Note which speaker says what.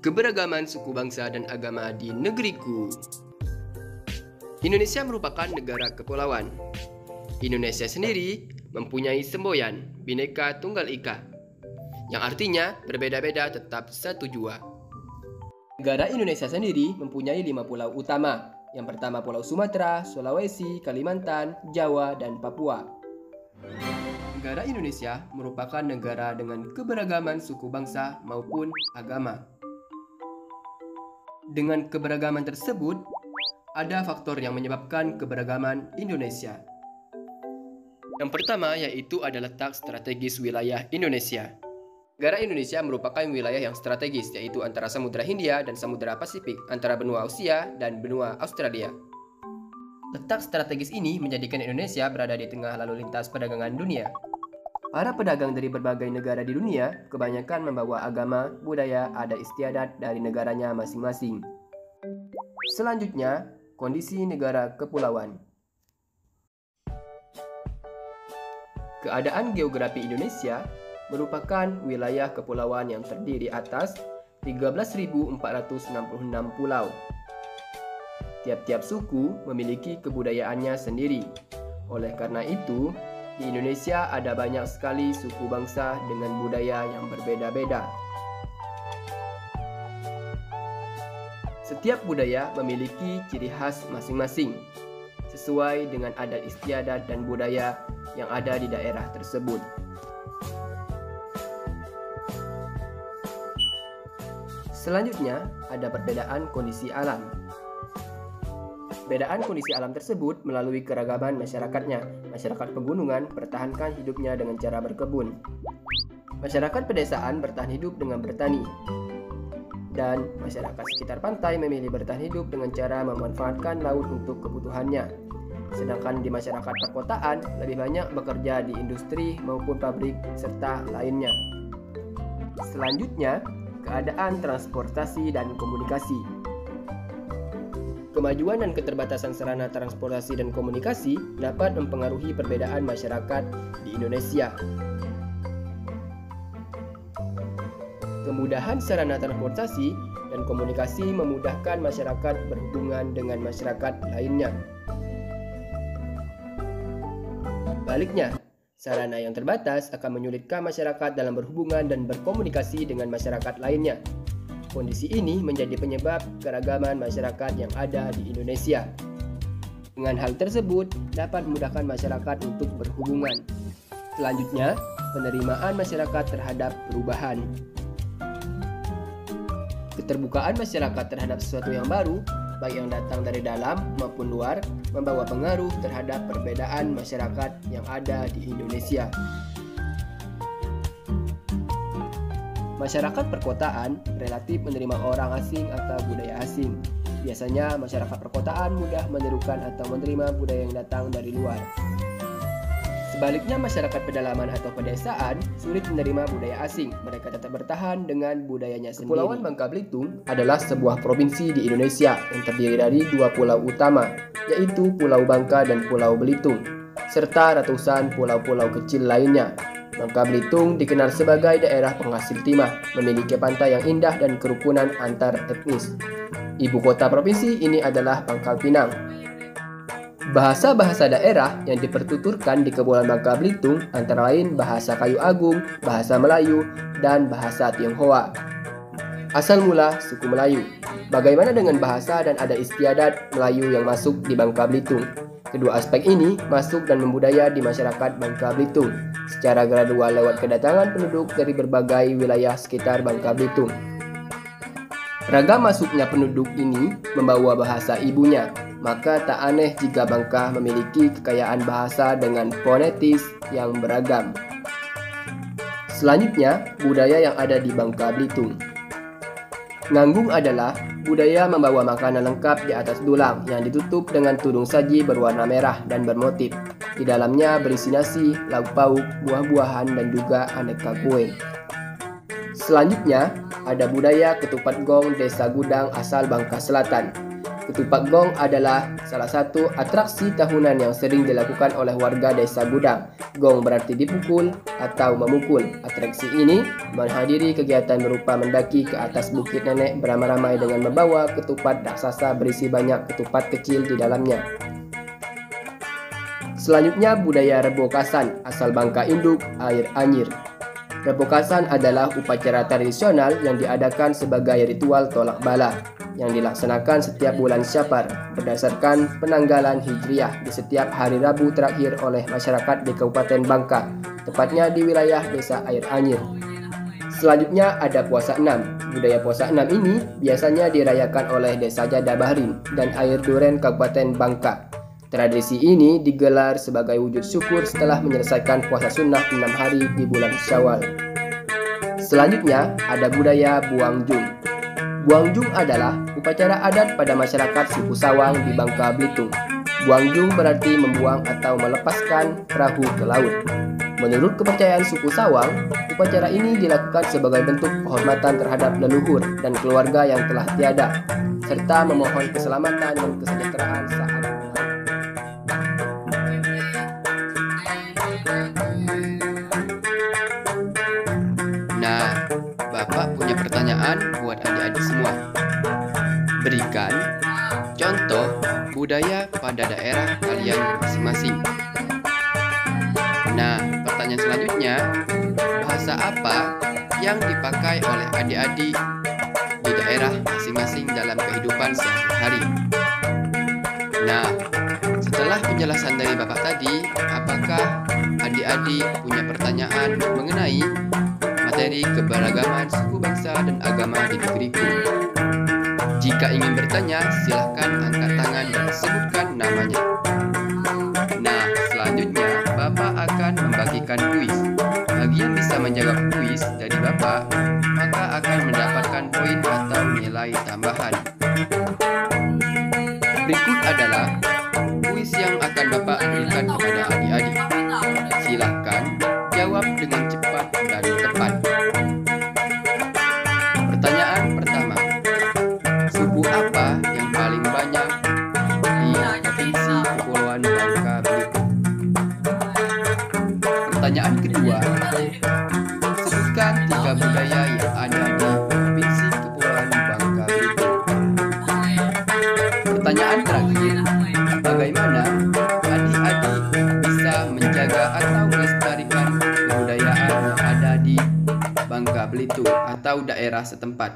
Speaker 1: Keberagaman suku bangsa dan agama di negeriku. Indonesia merupakan negara kepulauan. Indonesia sendiri mempunyai semboyan Bhinneka Tunggal Ika, yang artinya berbeda-beda tetap satu jua. Negara Indonesia sendiri mempunyai 5 pulau utama. Yang pertama Pulau Sumatera, Sulawesi, Kalimantan, Jawa, dan Papua. Negara Indonesia merupakan negara dengan keberagaman suku bangsa maupun agama. Dengan keberagaman tersebut, ada faktor yang menyebabkan keberagaman Indonesia. Yang pertama yaitu ada letak strategis wilayah Indonesia. Negara Indonesia merupakan wilayah yang strategis, yaitu antara Samudra Hindia dan Samudra Pasifik, antara benua Asia dan benua Australia. Letak strategis ini menjadikan Indonesia berada di tengah lalu lintas perdagangan dunia. Para pedagang dari berbagai negara di dunia kebanyakan membawa agama, budaya, adat istiadat dari negaranya masing-masing. Selanjutnya, kondisi negara kepulauan. Keadaan geografi Indonesia merupakan wilayah kepulauan yang terdiri atas 13.466 pulau. Tiap-tiap suku memiliki kebudayaannya sendiri. Oleh karena itu, di Indonesia ada banyak sekali suku bangsa dengan budaya yang berbeda-beda. Setiap budaya memiliki ciri khas masing-masing, sesuai dengan adat istiadat dan budaya yang ada di daerah tersebut. Selanjutnya, ada perbedaan kondisi alam. Perbedaan kondisi alam tersebut melalui keragaman masyarakatnya. Masyarakat pegunungan pertahankan hidupnya dengan cara berkebun. Masyarakat pedesaan bertahan hidup dengan bertani. Dan masyarakat sekitar pantai memilih bertahan hidup dengan cara memanfaatkan laut untuk kebutuhannya. Sedangkan di masyarakat perkotaan lebih banyak bekerja di industri maupun pabrik serta lainnya. Selanjutnya, keadaan transportasi dan komunikasi. Kemajuan dan keterbatasan sarana transportasi dan komunikasi dapat mempengaruhi perbedaan masyarakat di Indonesia. Kemudahan sarana transportasi dan komunikasi memudahkan masyarakat berhubungan dengan masyarakat lainnya. Baliknya, sarana yang terbatas akan menyulitkan masyarakat dalam berhubungan dan berkomunikasi dengan masyarakat lainnya. Kondisi ini menjadi penyebab keragaman masyarakat yang ada di Indonesia. Dengan hal tersebut, dapat memudahkan masyarakat untuk berhubungan. Selanjutnya, penerimaan masyarakat terhadap perubahan. Keterbukaan masyarakat terhadap sesuatu yang baru, baik yang datang dari dalam maupun luar, membawa pengaruh terhadap perbedaan masyarakat yang ada di Indonesia. Masyarakat perkotaan relatif menerima orang asing atau budaya asing. Biasanya masyarakat perkotaan mudah menirukan atau menerima budaya yang datang dari luar. Sebaliknya, masyarakat pedalaman atau pedesaan sulit menerima budaya asing. Mereka tetap bertahan dengan budayanya sendiri. Kepulauan Bangka Belitung adalah sebuah provinsi di Indonesia yang terdiri dari 2 pulau utama, yaitu Pulau Bangka dan Pulau Belitung, serta ratusan pulau-pulau kecil lainnya. Bangka Belitung dikenal sebagai daerah penghasil timah, memiliki pantai yang indah dan kerukunan antar etnis. Ibu kota provinsi ini adalah Pangkal Pinang. Bahasa-bahasa daerah yang dipertuturkan di Kepulauan Bangka Belitung antara lain bahasa Kayu Agung, bahasa Melayu, dan bahasa Tionghoa. Asal mula suku Melayu. Bagaimana dengan bahasa dan adat istiadat Melayu yang masuk di Bangka Belitung? Kedua aspek ini masuk dan membudaya di masyarakat Bangka Belitung secara gradual lewat kedatangan penduduk dari berbagai wilayah sekitar Bangka Belitung. Ragam masuknya penduduk ini membawa bahasa ibunya, maka tak aneh jika Bangka memiliki kekayaan bahasa dengan fonetis yang beragam. Selanjutnya, budaya yang ada di Bangka Belitung. Nganggung adalah budaya membawa makanan lengkap di atas dulang yang ditutup dengan tudung saji berwarna merah dan bermotif. Di dalamnya berisi nasi, lauk pauk, buah-buahan, dan juga aneka kue. Selanjutnya, ada budaya ketupat gong Desa Gudang asal Bangka Selatan. Ketupat gong adalah salah satu atraksi tahunan yang sering dilakukan oleh warga Desa Gudang. Gong berarti dipukul atau memukul. Atraksi ini menghadiri kegiatan berupa mendaki ke atas bukit nenek beramai-ramai dengan membawa ketupat raksasa berisi banyak ketupat kecil di dalamnya. Selanjutnya budaya Rebokasan asal Bangka Induk, Air Anyir. Rebokasan adalah upacara tradisional yang diadakan sebagai ritual tolak bala yang dilaksanakan setiap bulan Syafar berdasarkan penanggalan Hijriah di setiap hari Rabu terakhir oleh masyarakat di Kabupaten Bangka, tepatnya di wilayah Desa Air Anyir. Selanjutnya ada Puasa 6. Budaya Puasa 6 ini biasanya dirayakan oleh Desa Jada Bahrin dan Air Duren Kabupaten Bangka. Tradisi ini digelar sebagai wujud syukur setelah menyelesaikan puasa sunnah 6 hari di bulan Syawal. Selanjutnya ada budaya Buang Jung. Buang Jung adalah upacara adat pada masyarakat suku Sawang di Bangka Belitung. Buang Jung berarti membuang atau melepaskan perahu ke laut. Menurut kepercayaan suku Sawang, upacara ini dilakukan sebagai bentuk penghormatan terhadap leluhur dan keluarga yang telah tiada, serta memohon keselamatan dan kesejahteraan saat
Speaker 2: Nah, Bapak punya pertanyaan buat adik-adik semua. Berikan contoh budaya pada daerah kalian masing-masing. Nah, pertanyaan selanjutnya, bahasa apa yang dipakai oleh adik-adik di daerah masing-masing dalam kehidupan sehari-hari? Nah, setelah penjelasan dari Bapak tadi, apakah adik-adik punya pertanyaan mengenai materi keberagaman suku bangsa dan agama di negeriku? Jika ingin bertanya, silahkan angkat tangan dan sebutkan namanya. Nah, selanjutnya Bapak akan membagikan kuis. Bagi yang bisa menjawab kuis dari Bapak, maka akan mendapatkan poin atau nilai tambahan. Berikut adalah kuis yang akan Bapak berikan kepada adik-adik. Silahkan jawab dengan cepat dan tepat. Pertanyaan pertama, suku apa yang paling banyak di Provinsi Kepulauan Bangka Belitung? Pertanyaan kedua, sebutkan 3 budaya yang ada di Provinsi Kepulauan Bangka Belitung. Pertanyaan terakhir, bagaimana adik-adik bisa menjaga atau melestarikan kebudayaan yang ada di Bangka Belitung atau daerah setempat?